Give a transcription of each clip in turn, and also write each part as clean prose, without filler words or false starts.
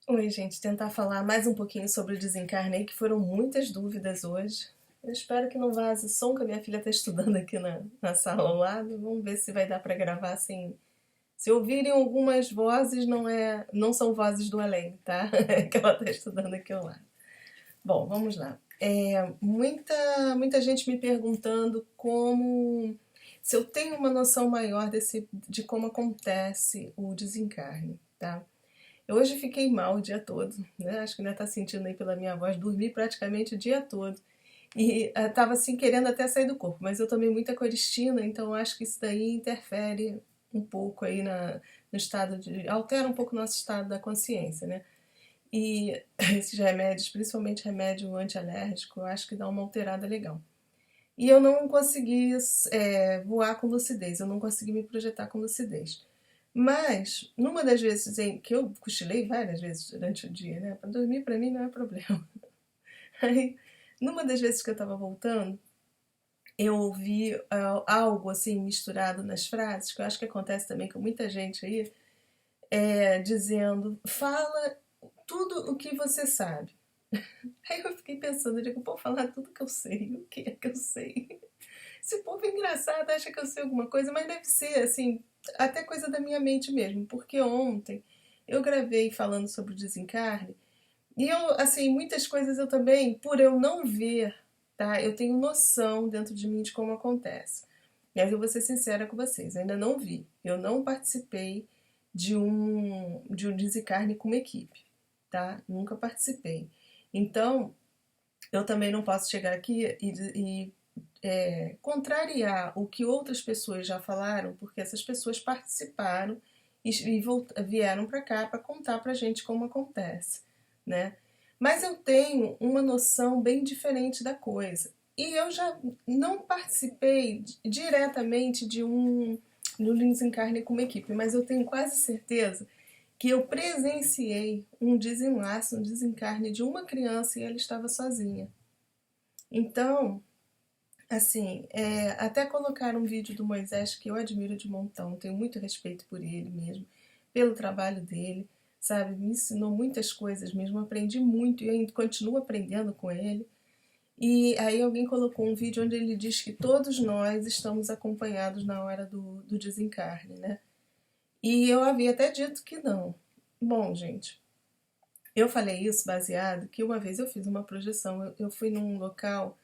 Oi, gente, tentar falar mais um pouquinho sobre o desencarne aí, que foram muitas dúvidas hoje. Eu espero que não vaze som, que a minha filha está estudando aqui na sala ao lado. Vamos ver se vai dar para gravar assim. Se ouvirem algumas vozes, não são vozes do além, tá? É que ela está estudando aqui ao lado. Bom, vamos lá. Muita gente me perguntando se eu tenho uma noção maior de como acontece o desencarne, tá? Eu hoje fiquei mal o dia todo, né? Acho que ainda tá sentindo aí pela minha voz, dormi praticamente o dia todo. E tava assim querendo até sair do corpo, mas eu tomei muita coristina, então acho que isso daí interfere um pouco aí no estado altera um pouco o nosso estado da consciência, né? E esses remédios, principalmente remédio antialérgico, eu acho que dá uma alterada legal. E eu não consegui voar com lucidez, eu não consegui me projetar com lucidez. Mas, numa das vezes em que eu cochilei várias vezes durante o dia, né? Pra dormir pra mim não é problema. Aí, numa das vezes que eu tava voltando, eu ouvi algo assim misturado nas frases, que eu acho que acontece também com muita gente aí, dizendo, fala tudo o que você sabe. Aí eu fiquei pensando, eu digo, pô, falar tudo que eu sei, o que é que eu sei? Esse povo é engraçado, acha que eu sei alguma coisa, mas deve ser, assim, até coisa da minha mente mesmo, porque ontem eu gravei falando sobre o desencarne e eu, assim, muitas coisas eu também, por eu não ver, tá? Eu tenho noção dentro de mim de como acontece. Mas eu vou ser sincera com vocês, eu ainda não vi, eu não participei de um desencarne com uma equipe, tá? Nunca participei. Então, eu também não posso chegar aqui e contrariar o que outras pessoas já falaram, porque essas pessoas participaram e vieram para cá para contar para gente como acontece, né? Mas eu tenho uma noção bem diferente da coisa. E eu já não participei diretamente de um desencarne com uma equipe, mas eu tenho quase certeza que eu presenciei um desenlace, um desencarne de uma criança e ela estava sozinha. Então, assim, até colocar um vídeo do Moisés que eu admiro de montão, tenho muito respeito por ele mesmo, pelo trabalho dele, sabe? Me ensinou muitas coisas mesmo, aprendi muito e ainda continuo aprendendo com ele. E aí alguém colocou um vídeo onde ele diz que todos nós estamos acompanhados na hora do desencarne, né? E eu havia até dito que não. Bom, gente, eu falei isso baseado que uma vez eu fiz uma projeção, eu fui num local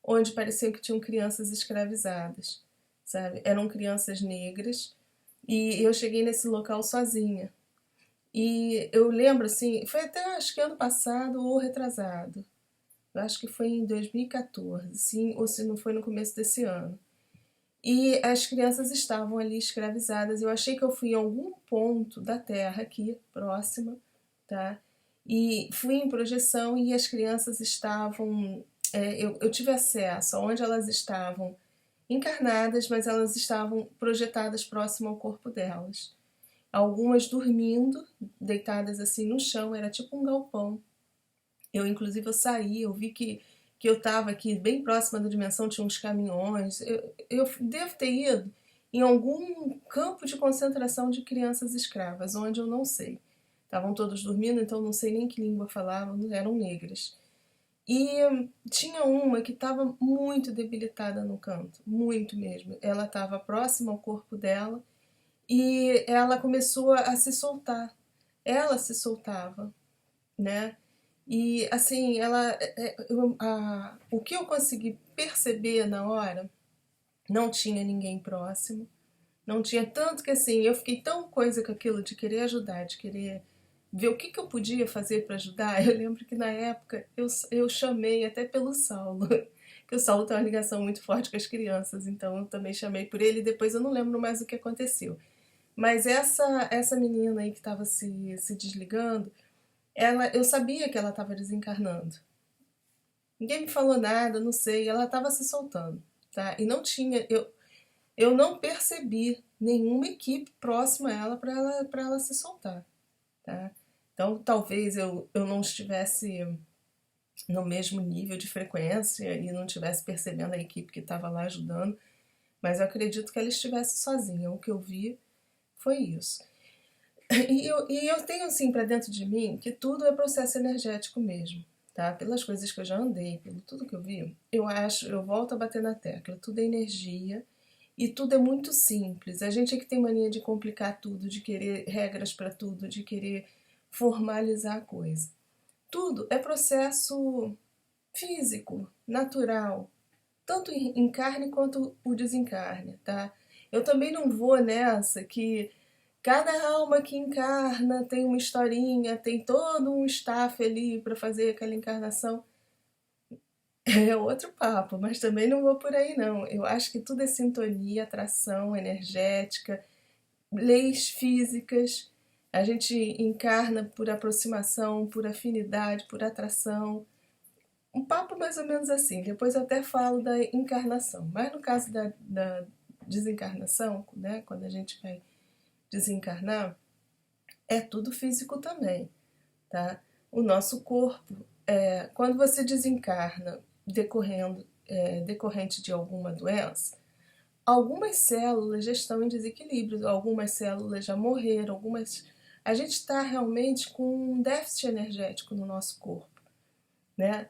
onde parecia que tinham crianças escravizadas, sabe? Eram crianças negras e eu cheguei nesse local sozinha. E eu lembro assim, foi até acho que ano passado ou retrasado. Eu acho que foi em 2014, sim, ou se não foi no começo desse ano. E as crianças estavam ali escravizadas. Eu achei que eu fui em algum ponto da Terra aqui, próxima, tá? E fui em projeção e as crianças estavam. Eu tive acesso aonde elas estavam encarnadas, mas elas estavam projetadas próximo ao corpo delas. Algumas dormindo, deitadas assim no chão, era tipo um galpão. Inclusive, eu saí, eu vi que eu estava aqui bem próxima da dimensão, tinha uns caminhões. Eu devo ter ido em algum campo de concentração de crianças escravas, onde eu não sei. Estavam todos dormindo, então não sei nem que língua falavam, eram negras. E tinha uma que estava muito debilitada no canto, muito mesmo. Ela estava próxima ao corpo dela e ela começou a se soltar. Ela se soltava, né? E assim, o que eu consegui perceber na hora, não tinha ninguém próximo, não tinha tanto que assim, eu fiquei tão coisa com aquilo de querer ajudar, de querer ver o que eu podia fazer para ajudar. Eu lembro que na época eu chamei até pelo Saulo, que o Saulo tem uma ligação muito forte com as crianças, então eu também chamei por ele e depois eu não lembro mais o que aconteceu. Mas essa menina aí que estava se desligando, eu sabia que ela estava desencarnando. Ninguém me falou nada, não sei, ela estava se soltando, tá? E não tinha, eu não percebi nenhuma equipe próxima a ela para ela se soltar, tá? Então talvez eu não estivesse no mesmo nível de frequência e não estivesse percebendo a equipe que estava lá ajudando, mas eu acredito que ela estivesse sozinha. O que eu vi foi isso. E eu tenho assim para dentro de mim que tudo é processo energético mesmo, tá? Pelas coisas que eu já andei, pelo tudo que eu vi, eu volto a bater na tecla, tudo é energia e tudo é muito simples. A gente é que tem mania de complicar tudo, de querer regras para tudo, de querer formalizar a coisa. Tudo é processo físico, natural, tanto em carne quanto o desencarne, tá? Eu também não vou nessa que cada alma que encarna tem uma historinha, tem todo um staff ali para fazer aquela encarnação. É outro papo, mas também não vou por aí não. Eu acho que tudo é sintonia, atração energética, leis físicas. A gente encarna por aproximação, por afinidade, por atração. Um papo mais ou menos assim. Depois eu até falo da encarnação. Mas no caso da desencarnação, né, quando a gente vai desencarnar, é tudo físico também, tá? O nosso corpo, quando você desencarna decorrente de alguma doença, algumas células já estão em desequilíbrio, algumas células já morreram, algumas. A gente está realmente com um déficit energético no nosso corpo, né?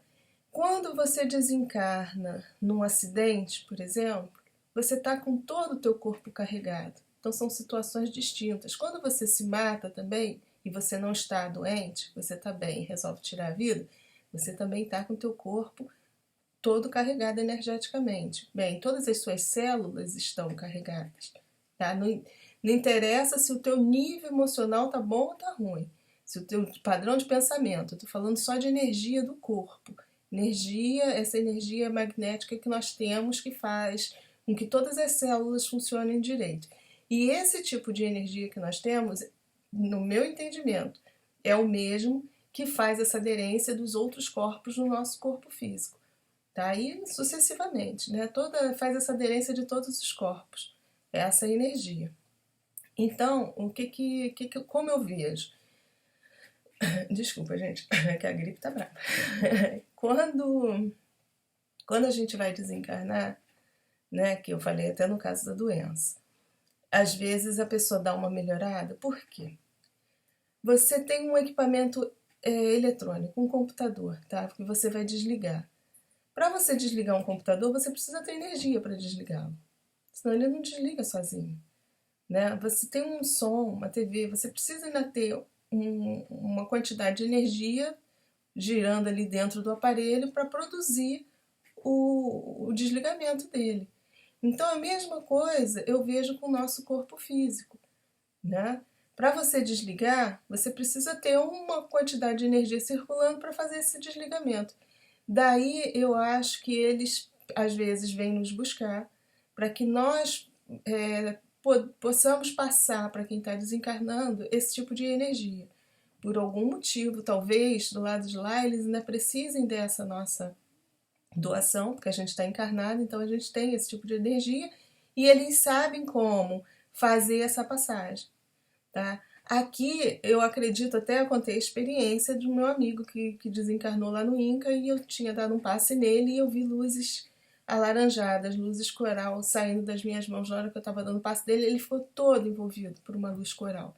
Quando você desencarna num acidente, por exemplo, você está com todo o teu corpo carregado. Então são situações distintas. Quando você se mata também e você não está doente, você está bem e resolve tirar a vida, você também está com o teu corpo todo carregado energeticamente. Bem, todas as suas células estão carregadas. Tá? Não interessa se o teu nível emocional tá bom ou tá ruim. Se o teu padrão de pensamento, eu tô falando só de energia do corpo. Energia, essa energia magnética que nós temos que faz com que todas as células funcionem direito. E esse tipo de energia que nós temos, no meu entendimento, é o mesmo que faz essa aderência dos outros corpos no nosso corpo físico. Tá? E sucessivamente, né? Faz essa aderência de todos os corpos, essa energia. Então, como eu vejo? Desculpa, gente, que a gripe tá brava. Quando, quando a gente vai desencarnar, né? Que eu falei até no caso da doença, às vezes a pessoa dá uma melhorada. Por quê? Você tem um equipamento eletrônico, um computador, tá? Que você vai desligar. Para você desligar um computador, você precisa ter energia para desligá-lo. Senão ele não desliga sozinho. Né? Você tem um som, uma TV, você precisa ainda ter uma quantidade de energia girando ali dentro do aparelho para produzir o desligamento dele. Então a mesma coisa eu vejo com o nosso corpo físico. Né? Para você desligar, você precisa ter uma quantidade de energia circulando para fazer esse desligamento. Daí eu acho que eles às vezes vêm nos buscar para que nós possamos passar para quem está desencarnando esse tipo de energia. Por algum motivo, talvez do lado de lá eles ainda precisem dessa nossa doação, porque a gente está encarnado, então a gente tem esse tipo de energia e eles sabem como fazer essa passagem. Tá? Aqui eu acredito, até eu contei a experiência de um meu amigo que desencarnou lá no Inca e eu tinha dado um passe nele e eu vi luzes alaranjadas, luzes coral saindo das minhas mãos na hora que eu estava dando o passe dele. Ele ficou todo envolvido por uma luz coral.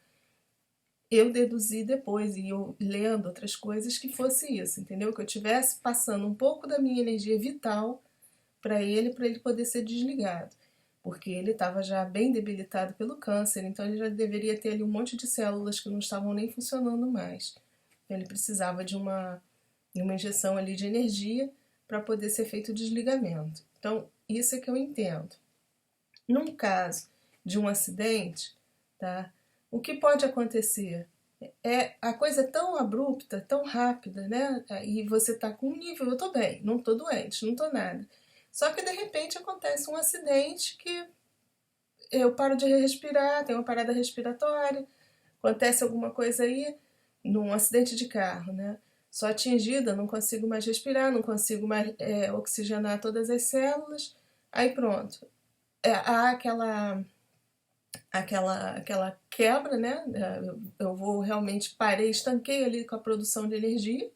Eu deduzi depois, e eu lendo outras coisas, que fosse isso, entendeu? Que eu estivesse passando um pouco da minha energia vital para ele poder ser desligado. Porque ele estava já bem debilitado pelo câncer, então ele já deveria ter ali um monte de células que não estavam nem funcionando mais. Ele precisava de uma injeção ali de energia para poder ser feito o desligamento. Então, isso é que eu entendo. Num caso de um acidente, tá? O que pode acontecer? A coisa é tão abrupta, tão rápida, né? E você tá com um nível, eu tô bem, não tô doente, não tô nada. Só que de repente acontece um acidente que eu paro de respirar, tenho uma parada respiratória, acontece alguma coisa aí, num acidente de carro, né? Sou atingida, não consigo mais respirar, não consigo mais oxigenar todas as células, aí pronto. Há aquela quebra, né? Eu vou realmente parei, estanquei ali com a produção de energia,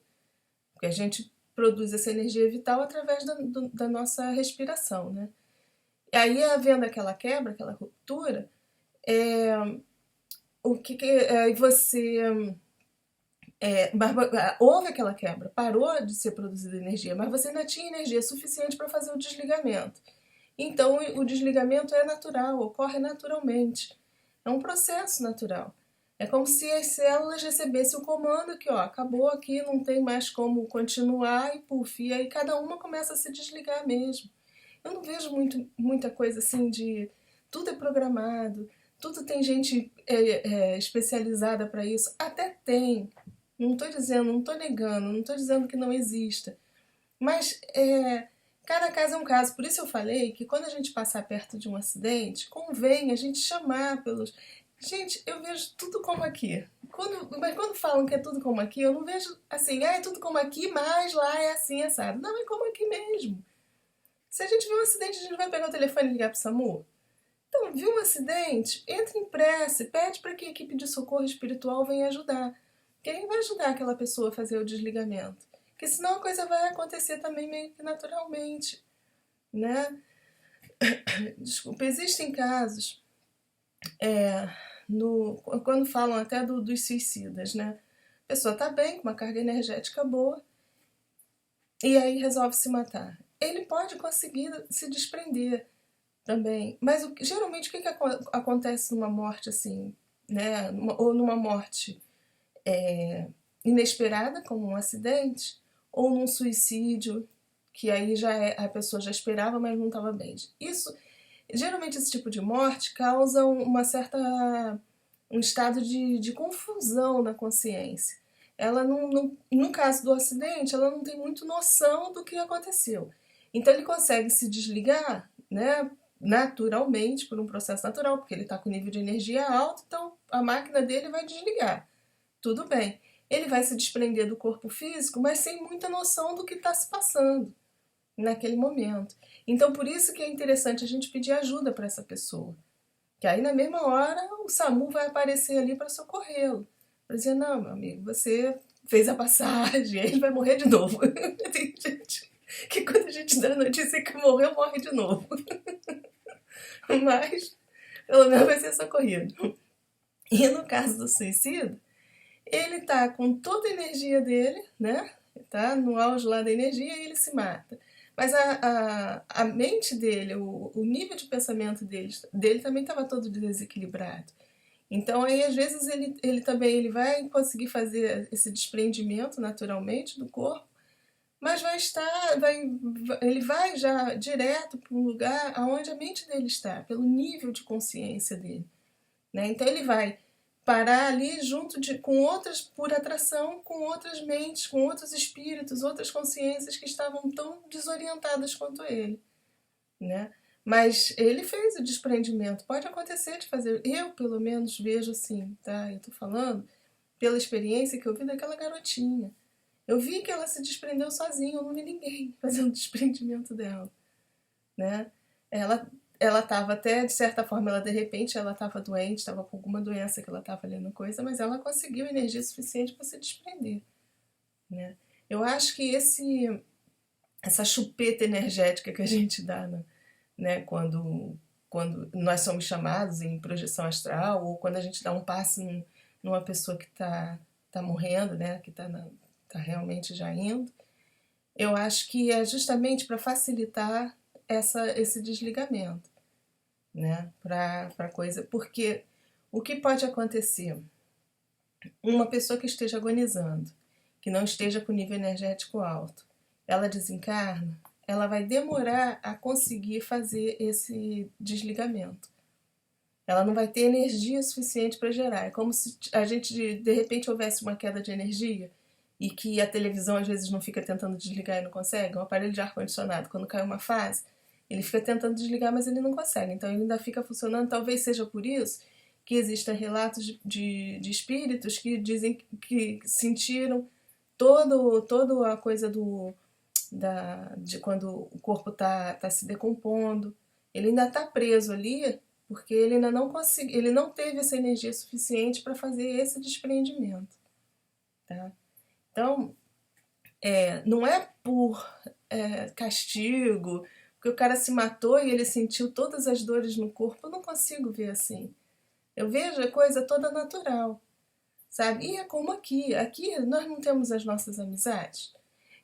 porque a gente produz essa energia vital através da nossa respiração, né? E aí, havendo aquela quebra, aquela ruptura, aí você houve aquela quebra, parou de ser produzida energia, mas você ainda tinha energia suficiente para fazer o desligamento. Então o desligamento é natural, ocorre naturalmente. É um processo natural. É como se as células recebessem o comando que, ó, acabou aqui, não tem mais como continuar e puf, e aí cada uma começa a se desligar mesmo. Eu não vejo muita coisa assim de tudo é programado, tudo tem gente especializada para isso. Até tem. Não estou dizendo, não estou negando, não estou dizendo que não exista. Mas cada caso é um caso. Por isso eu falei que quando a gente passar perto de um acidente, convém a gente chamar pelos. Gente, eu vejo tudo como aqui. Mas quando falam que é tudo como aqui, eu não vejo assim, é tudo como aqui, mas lá é assim, assado. Não, é como aqui mesmo. Se a gente vê um acidente, a gente vai pegar o telefone e ligar para o SAMU? Então, viu um acidente? Entra em prece, pede para que a equipe de socorro espiritual venha ajudar. Quem vai ajudar aquela pessoa a fazer o desligamento? Porque senão a coisa vai acontecer também meio que naturalmente, né? Desculpa, existem casos, quando falam até dos suicidas, né? A pessoa está bem, com uma carga energética boa, e aí resolve se matar. Ele pode conseguir se desprender também. Mas geralmente o que acontece numa morte assim, né? Ou numa morte inesperada, como um acidente, ou num suicídio, que aí a pessoa já esperava, mas não estava bem. Geralmente esse tipo de morte causa um estado de confusão na consciência. Ela no caso do acidente, ela não tem muito noção do que aconteceu. Então ele consegue se desligar, né, naturalmente, por um processo natural, porque ele está com nível de energia alto, então a máquina dele vai desligar. Tudo bem. Ele vai se desprender do corpo físico, mas sem muita noção do que está se passando naquele momento. Então, por isso que é interessante a gente pedir ajuda para essa pessoa. Que aí, na mesma hora, o SAMU vai aparecer ali para socorrê-lo. Para dizer, não, meu amigo, você fez a passagem, ele vai morrer de novo. Tem gente que quando a gente dá a notícia que morreu, morre de novo. Mas, pelo menos vai ser socorrido. E no caso do suicídio, ele tá com toda a energia dele, né? Tá no auge lá da energia e ele se mata. Mas a mente dele, o nível de pensamento dele também estava todo desequilibrado. Então aí às vezes ele também ele vai conseguir fazer esse desprendimento naturalmente do corpo, mas ele vai já direto para um lugar aonde a mente dele está, pelo nível de consciência dele, né? Então ele vai parar ali com outras, por atração, com outras mentes, com outros espíritos, outras consciências que estavam tão desorientadas quanto ele, né? Mas ele fez o desprendimento. Pode acontecer de fazer. Eu, pelo menos, vejo assim, tá? Eu tô falando pela experiência que eu vi daquela garotinha. Eu vi que ela se desprendeu sozinha, eu não vi ninguém fazer um desprendimento dela, né? Ela estava até, de certa forma, de repente, ela estava doente, estava com alguma doença que ela estava lendo coisa, mas ela conseguiu energia suficiente para se desprender, né? Eu acho que essa chupeta energética que a gente dá, né, quando nós somos chamados em projeção astral, ou quando a gente dá um passe numa pessoa que tá morrendo, né, que tá realmente já indo, eu acho que é justamente para facilitar esse desligamento, né, para coisa, porque o que pode acontecer? Uma pessoa que esteja agonizando, que não esteja com nível energético alto, ela desencarna, ela vai demorar a conseguir fazer esse desligamento. Ela não vai ter energia suficiente para gerar. É como se a gente, de repente, houvesse uma queda de energia e que a televisão às vezes não fica tentando desligar e não consegue. Um aparelho de ar-condicionado, quando cai uma fase, ele fica tentando desligar, mas ele não consegue. Então ele ainda fica funcionando. Talvez seja por isso que existem relatos de espíritos que dizem que sentiram toda a coisa de quando o corpo tá se decompondo. Ele ainda está preso ali porque ele ainda não conseguiu, ele não teve essa energia suficiente para fazer esse desprendimento, tá? Então, não é por castigo, porque o cara se matou e ele sentiu todas as dores no corpo. Eu não consigo ver assim. Eu vejo a coisa toda natural, sabe? E é como aqui. Aqui nós não temos as nossas amizades.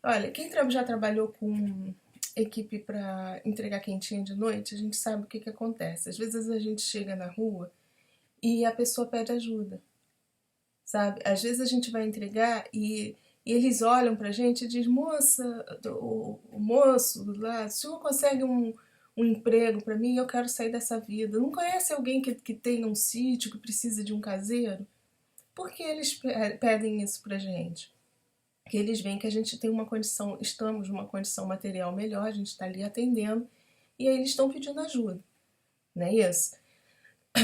Olha, quem já trabalhou com equipe para entregar quentinha de noite, a gente sabe o que, que acontece. Às vezes a gente chega na rua e a pessoa pede ajuda, sabe? Às vezes a gente vai entregar e eles olham pra gente e dizem, moça, o moço lá, o senhor consegue um emprego para mim? Eu quero sair dessa vida. Não conhece alguém que tenha um sítio, que precisa de um caseiro? Por que eles pedem isso pra gente? Porque eles veem que a gente tem uma condição, estamos numa condição material melhor, a gente está ali atendendo, e aí eles estão pedindo ajuda, não é isso?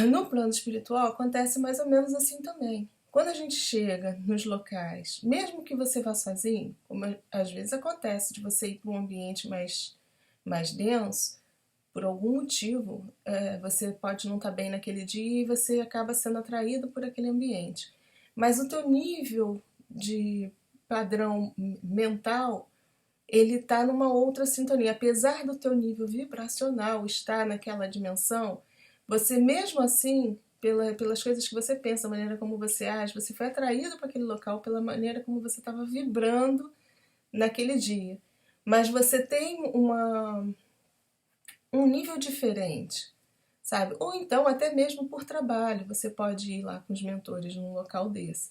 No plano espiritual acontece mais ou menos assim também. Quando a gente chega nos locais, mesmo que você vá sozinho, como às vezes acontece de você ir para um ambiente mais denso, por algum motivo, você pode não estar bem naquele dia e você acaba sendo atraído por aquele ambiente. Mas o teu nível de padrão mental, ele está numa outra sintonia. Apesar do teu nível vibracional estar naquela dimensão, você mesmo assim, pelas coisas que você pensa, a maneira como você age, você foi atraído para aquele local pela maneira como você estava vibrando naquele dia. Mas você tem um nível diferente, sabe? Ou então até mesmo por trabalho, você pode ir lá com os mentores num local desse.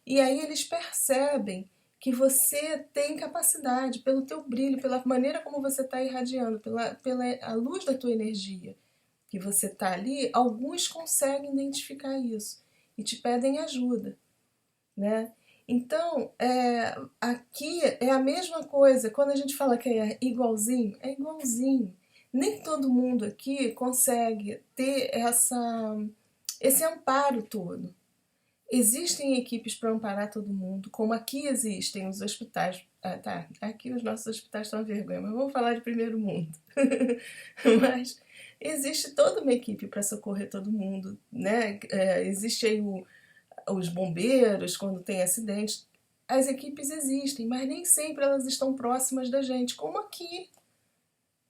E aí eles percebem que você tem capacidade, pelo teu brilho, pela maneira como você está irradiando, pela a luz da tua energia que você está ali, alguns conseguem identificar isso e te pedem ajuda, né? Então, aqui é a mesma coisa. Quando a gente fala que é igualzinho, é igualzinho. Nem todo mundo aqui consegue ter esse amparo todo. Existem equipes para amparar todo mundo, como aqui existem os hospitais. Ah, tá, aqui os nossos hospitais estão a vergonha, mas vamos falar de primeiro mundo. Mas existe toda uma equipe para socorrer todo mundo, né? Existe aí os bombeiros quando tem acidente. As equipes existem, mas nem sempre elas estão próximas da gente, como aqui.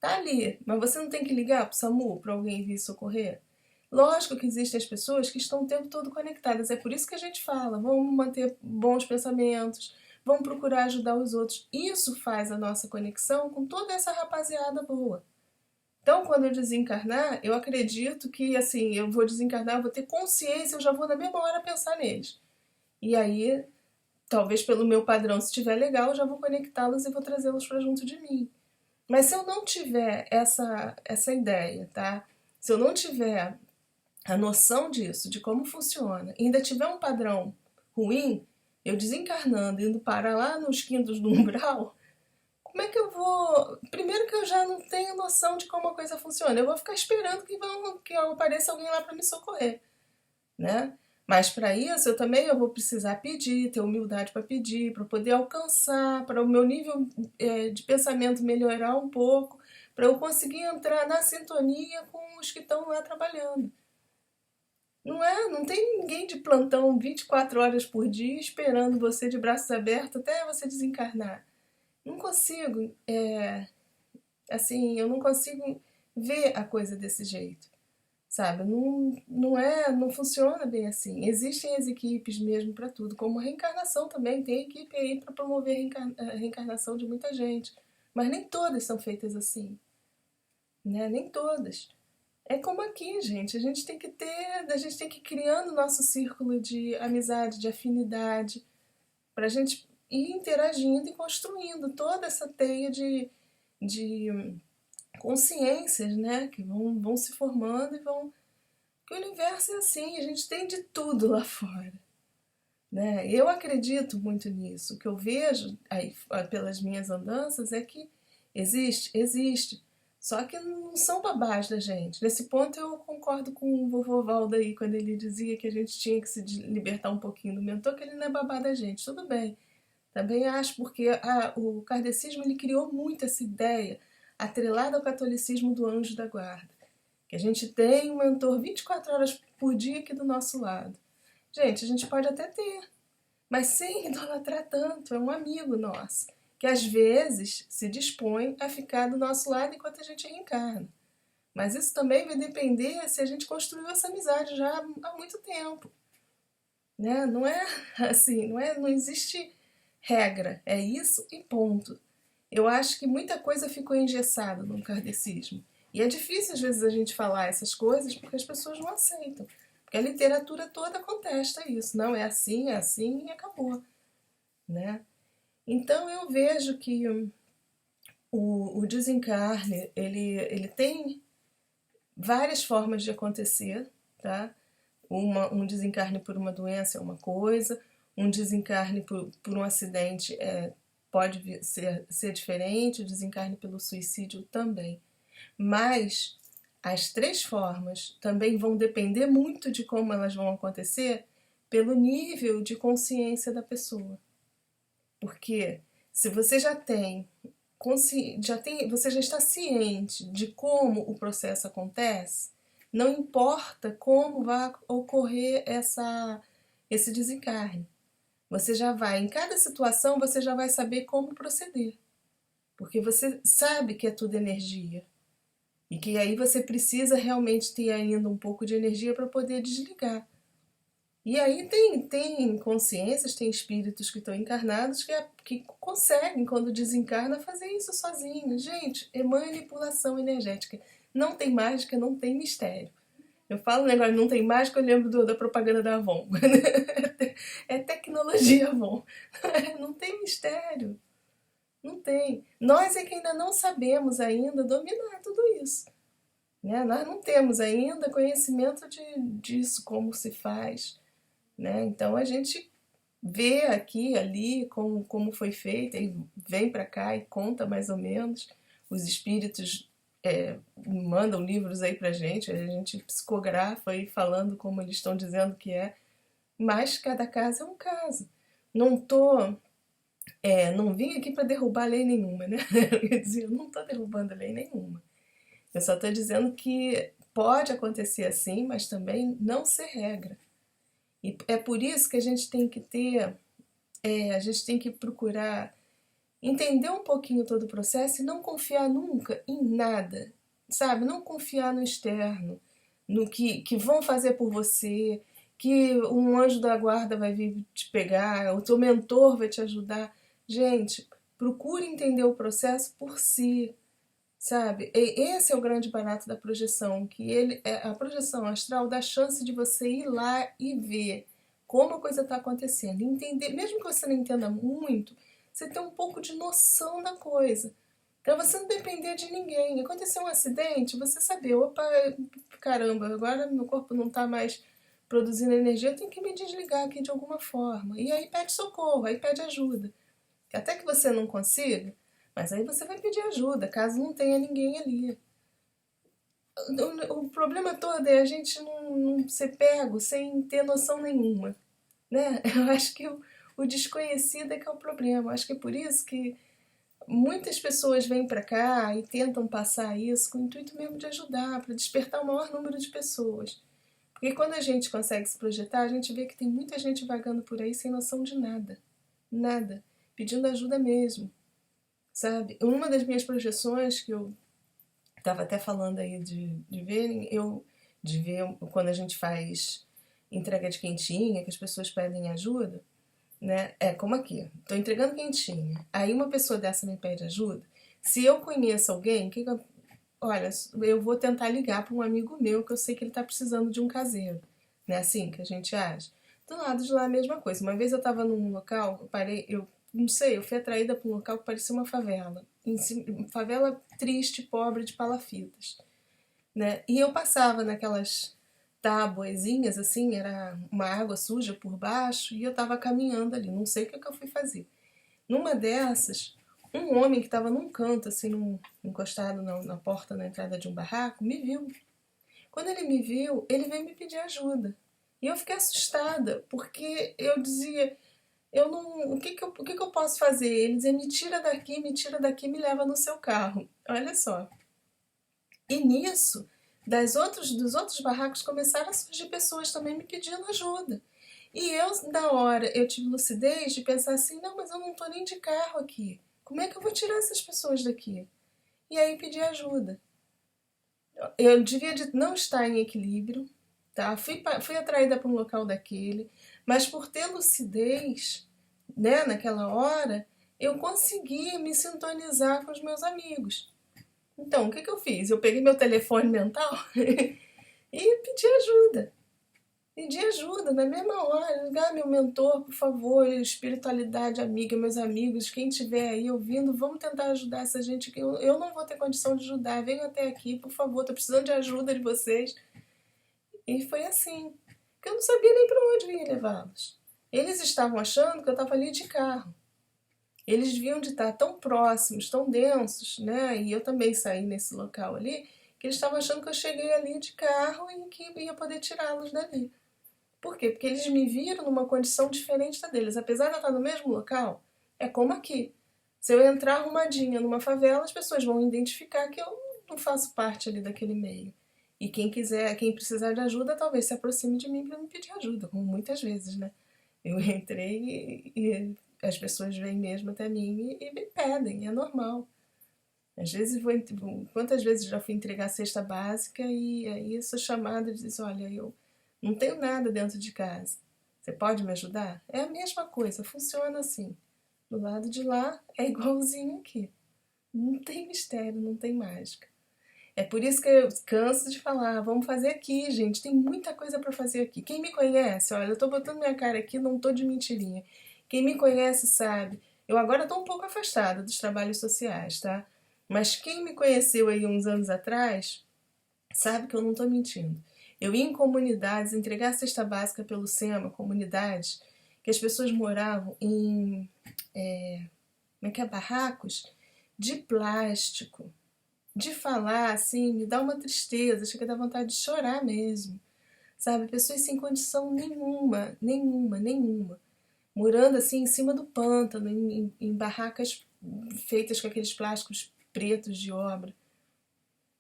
Tá ali, mas você não tem que ligar pro SAMU para alguém vir socorrer? Lógico que existem as pessoas que estão o tempo todo conectadas. É por isso que a gente fala, vamos manter bons pensamentos, vamos procurar ajudar os outros. Isso faz a nossa conexão com toda essa rapaziada boa. Então, quando eu desencarnar, eu acredito que, assim, eu vou desencarnar, eu vou ter consciência, eu já vou na mesma hora pensar neles. E aí, talvez pelo meu padrão, se estiver legal, eu já vou conectá-los e vou trazê-los para junto de mim. Mas se eu não tiver essa ideia, tá? Se eu não tiver a noção disso, de como funciona, e ainda tiver um padrão ruim, eu desencarnando, indo parar lá nos quintos do umbral, como é que eu vou... Primeiro que eu já não tenho noção de como a coisa funciona, eu vou ficar esperando que apareça alguém lá para me socorrer, né? Mas para isso eu vou precisar pedir, ter humildade para pedir, para poder alcançar, para o meu nível de pensamento melhorar um pouco, para eu conseguir entrar na sintonia com os que estão lá trabalhando. Não tem ninguém de plantão 24 horas por dia esperando você de braços abertos até você desencarnar. Não consigo, assim, eu não consigo ver a coisa desse jeito, sabe? Não funciona bem assim. Existem as equipes mesmo para tudo, como reencarnação também. Tem equipe aí para promover a reencarnação de muita gente, mas nem todas são feitas assim, né? Nem todas. É como aqui, gente. A gente tem que ir criando o nosso círculo de amizade, de afinidade, para a gente ir interagindo e construindo toda essa teia de consciências, né? Que vão se formando e vão. Que o universo é assim, a gente tem de tudo lá fora, né? Eu acredito muito nisso. O que eu vejo aí pelas minhas andanças é que existe. Só que não são babás da gente. Nesse ponto eu concordo com o vovô Valdo aí, quando ele dizia que a gente tinha que se libertar um pouquinho do mentor, que ele não é babá da gente. Tudo bem. Também acho, porque o kardecismo ele criou muito essa ideia, atrelada ao catolicismo do anjo da guarda. Que a gente tem um mentor 24 horas por dia aqui do nosso lado. Gente, a gente pode até ter, mas sem idolatrar tanto. É um amigo nosso, que às vezes se dispõe a ficar do nosso lado enquanto a gente reencarna. Mas isso também vai depender se a gente construiu essa amizade já há muito tempo, né? Não é assim, não existe regra, é isso e ponto. Eu acho que muita coisa ficou engessada no kardecismo. E é difícil às vezes a gente falar essas coisas porque as pessoas não aceitam. Porque a literatura toda contesta isso. Não, é assim e acabou, né? Então eu vejo que o desencarne, ele tem várias formas de acontecer, tá? Um desencarne por uma doença é uma coisa, um desencarne por um acidente pode ser diferente, o desencarne pelo suicídio também. Mas as três formas também vão depender muito de como elas vão acontecer pelo nível de consciência da pessoa. Porque se você você já está ciente de como o processo acontece, não importa como vai ocorrer esse desencarne. Você já vai, em cada situação, você já vai saber como proceder. Porque você sabe que é tudo energia. E que aí você precisa realmente ter ainda um pouco de energia para poder desligar. E aí tem consciências, tem espíritos que estão encarnados que conseguem, quando desencarna, fazer isso sozinhos. Gente, é manipulação energética. Não tem mágica, não tem mistério. Eu falo o negócio, não tem mágica, eu lembro da propaganda da Avon. É tecnologia Avon. Não tem mistério. Não tem. Nós é que ainda não sabemos ainda dominar tudo isso. Né? Nós não temos ainda conhecimento disso, como se faz. Né? Então a gente vê aqui, ali, como foi feito, e vem para cá e conta mais ou menos. Os espíritos mandam livros aí pra gente, a gente psicografa aí falando como eles estão dizendo que é, mas cada caso é um caso. Não tô, não vim aqui para derrubar lei nenhuma, né? Eu não tô derrubando lei nenhuma. Eu só tô dizendo que pode acontecer assim, mas também não ser regra. E é por isso que a gente tem que a gente tem que procurar entender um pouquinho todo o processo e não confiar nunca em nada, sabe? Não confiar no externo, no que vão fazer por você, que um anjo da guarda vai vir te pegar, o teu mentor vai te ajudar. Gente, procure entender o processo por si, sabe? E esse é o grande barato da projeção, que a projeção astral dá a chance de você ir lá e ver como a coisa está acontecendo, entender, mesmo que você não entenda muito, você ter um pouco de noção da coisa. Então você não depender de ninguém. Aconteceu um acidente, você saber, opa, caramba, agora meu corpo não está mais produzindo energia, eu tenho que me desligar aqui de alguma forma. E aí pede socorro, aí pede ajuda. Até que você não consiga, mas aí você vai pedir ajuda, caso não tenha ninguém ali. O problema todo é a gente não ser pego sem ter noção nenhuma, né? Eu acho que o desconhecido é que é o problema. Eu acho que é por isso que muitas pessoas vêm para cá e tentam passar isso com o intuito mesmo de ajudar, para despertar o maior número de pessoas. Porque quando a gente consegue se projetar, a gente vê que tem muita gente vagando por aí sem noção de nada. Nada. Pedindo ajuda mesmo, sabe? Uma das minhas projeções, que eu estava até falando aí de verem, de ver quando a gente faz entrega de quentinha, que as pessoas pedem ajuda, né? É como aqui, tô entregando quentinha. Aí uma pessoa dessa me pede ajuda. Se eu conheço alguém, olha, eu vou tentar ligar para um amigo meu que eu sei que ele tá precisando de um caseiro. Não é assim que a gente age? Do lado de lá a mesma coisa. Uma vez eu tava num local, eu não sei, eu fui atraída para um local que parecia uma favela. Favela triste, pobre, de palafitas, né? E eu passava naquelas tabuezinhas, assim, era uma água suja por baixo, e eu tava caminhando ali, não sei o que eu fui fazer. Numa dessas, um homem que estava num canto, assim, encostado na porta, na entrada de um barraco, me viu. Quando ele me viu, ele veio me pedir ajuda. E eu fiquei assustada, porque eu dizia, eu não, o que eu posso fazer? Ele dizia, me tira daqui, me leva no seu carro. Olha só. E nisso, dos outros barracos começaram a surgir pessoas também me pedindo ajuda. E eu, na hora, eu tive lucidez de pensar assim, não, mas eu não tô nem de carro aqui. Como é que eu vou tirar essas pessoas daqui? E aí pedi ajuda. Eu devia não estar em equilíbrio, tá? Fui atraída para um local daquele, mas por ter lucidez, né, naquela hora, eu consegui me sintonizar com os meus amigos. Então, o que que eu fiz? Eu peguei meu telefone mental e pedi ajuda. Pedi ajuda na mesma hora. Ah, meu mentor, por favor, espiritualidade, amiga, meus amigos, quem estiver aí ouvindo, vamos tentar ajudar essa gente que eu não vou ter condição de ajudar. Venham até aqui, por favor, estou precisando de ajuda de vocês. E foi assim, que eu não sabia nem para onde eu ia levá-los. Eles estavam achando que eu estava ali de carro. Eles deviam de estar tão próximos, tão densos, né? E eu também saí nesse local ali, que eles estavam achando que eu cheguei ali de carro e que ia poder tirá-los dali. Por quê? Porque eles me viram numa condição diferente da deles. Apesar de eu estar no mesmo local, é como aqui. Se eu entrar arrumadinha numa favela, as pessoas vão identificar que eu não faço parte ali daquele meio. E quem quiser, quem precisar de ajuda, talvez se aproxime de mim para me pedir ajuda, como muitas vezes, né? Eu entrei e as pessoas vêm mesmo até mim e me pedem, é normal. Às vezes quantas vezes já fui entregar a cesta básica e aí sou chamada e diz, olha, eu não tenho nada dentro de casa. Você pode me ajudar? É a mesma coisa, funciona assim. Do lado de lá é igualzinho aqui. Não tem mistério, não tem mágica. É por isso que eu canso de falar, vamos fazer aqui, gente. Tem muita coisa para fazer aqui. Quem me conhece, olha, eu tô botando minha cara aqui, não tô de mentirinha. Quem me conhece sabe. Eu agora tô um pouco afastada dos trabalhos sociais, tá? Mas quem me conheceu aí uns anos atrás sabe que eu não tô mentindo. Eu ia em comunidades entregar cesta básica pelo SEMA, comunidades que as pessoas moravam em como é que é, barracos de plástico. De falar assim, me dá uma tristeza, chega a dar vontade de chorar mesmo. Sabe, pessoas sem condição nenhuma, nenhuma, nenhuma. Morando assim em cima do pântano, em barracas feitas com aqueles plásticos pretos de obra.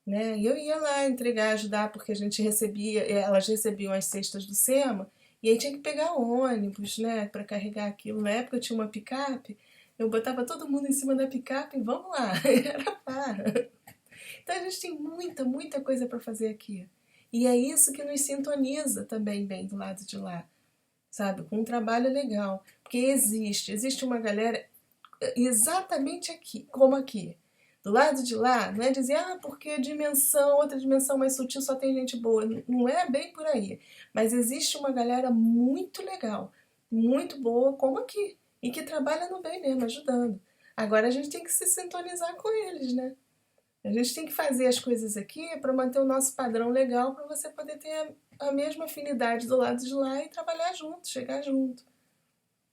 Né? E eu ia lá entregar, ajudar, porque a gente recebia, elas recebiam as cestas do SEMA, e aí tinha que pegar ônibus, né, para carregar aquilo. Na época eu tinha uma picape, eu botava todo mundo em cima da picape e vamos lá, era farra. Então a gente tem muita, muita coisa para fazer aqui. E é isso que nos sintoniza também bem do lado de lá, sabe? Com um trabalho legal. Porque existe uma galera exatamente aqui, como aqui. Do lado de lá, não é dizer, ah, porque a dimensão, outra dimensão mais sutil só tem gente boa. Não é bem por aí. Mas existe uma galera muito legal, muito boa, como aqui. E que trabalha no bem mesmo, ajudando. Agora a gente tem que se sintonizar com eles, né? A gente tem que fazer as coisas aqui para manter o nosso padrão legal para você poder ter a mesma afinidade do lado de lá e trabalhar junto, chegar junto,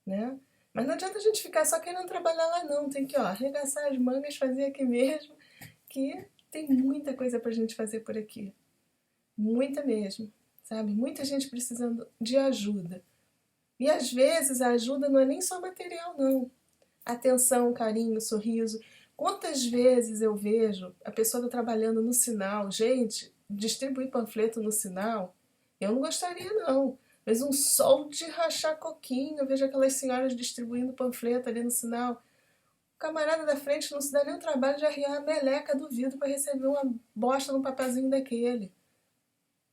né? Mas não adianta a gente ficar só querendo trabalhar lá não, tem que, ó, arregaçar as mangas, fazer aqui mesmo, que tem muita coisa pra gente fazer por aqui. Muita mesmo, sabe? Muita gente precisando de ajuda. E às vezes a ajuda não é nem só material, não. Atenção, carinho, sorriso. Quantas vezes eu vejo a pessoa tá trabalhando no sinal, gente, distribuir panfleto no sinal, eu não gostaria não. Mas um sol de rachar coquinho, eu vejo aquelas senhoras distribuindo panfleto ali no sinal. O camarada da frente não se dá nem o trabalho de arriar a meleca do vidro para receber uma bosta num papelzinho daquele.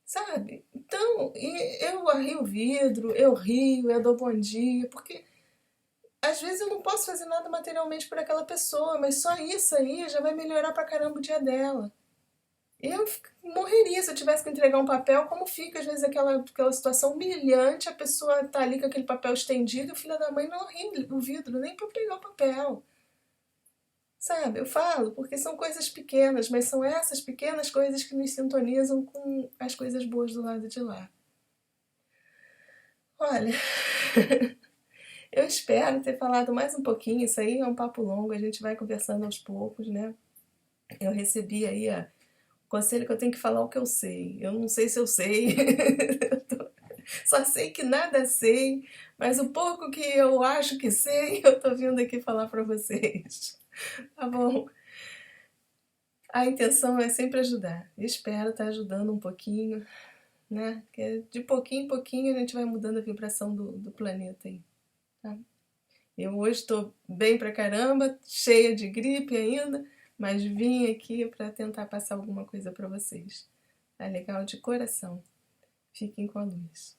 Sabe? Então, eu arrio o vidro, eu rio, eu dou bom dia, porque às vezes eu não posso fazer nada materialmente por aquela pessoa, mas só isso aí já vai melhorar pra caramba o dia dela. Eu morreria se eu tivesse que entregar um papel, como fica às vezes aquela situação humilhante, a pessoa tá ali com aquele papel estendido e o filho da mãe não ri o vidro nem pra pegar o papel. Sabe, eu falo porque são coisas pequenas, mas são essas pequenas coisas que nos sintonizam com as coisas boas do lado de lá. Olha, eu espero ter falado mais um pouquinho, isso aí é um papo longo, a gente vai conversando aos poucos, né? Eu recebi aí o conselho que eu tenho que falar o que eu sei. Eu não sei se eu sei, só sei que nada sei, mas o pouco que eu acho que sei, eu tô vindo aqui falar pra vocês. Tá bom? A intenção é sempre ajudar. Espero estar ajudando um pouquinho, né? Que de pouquinho em pouquinho a gente vai mudando a vibração do planeta aí, tá? Eu hoje estou bem pra caramba, cheia de gripe ainda, mas vim aqui para tentar passar alguma coisa para vocês. Tá legal de coração. Fiquem com a luz.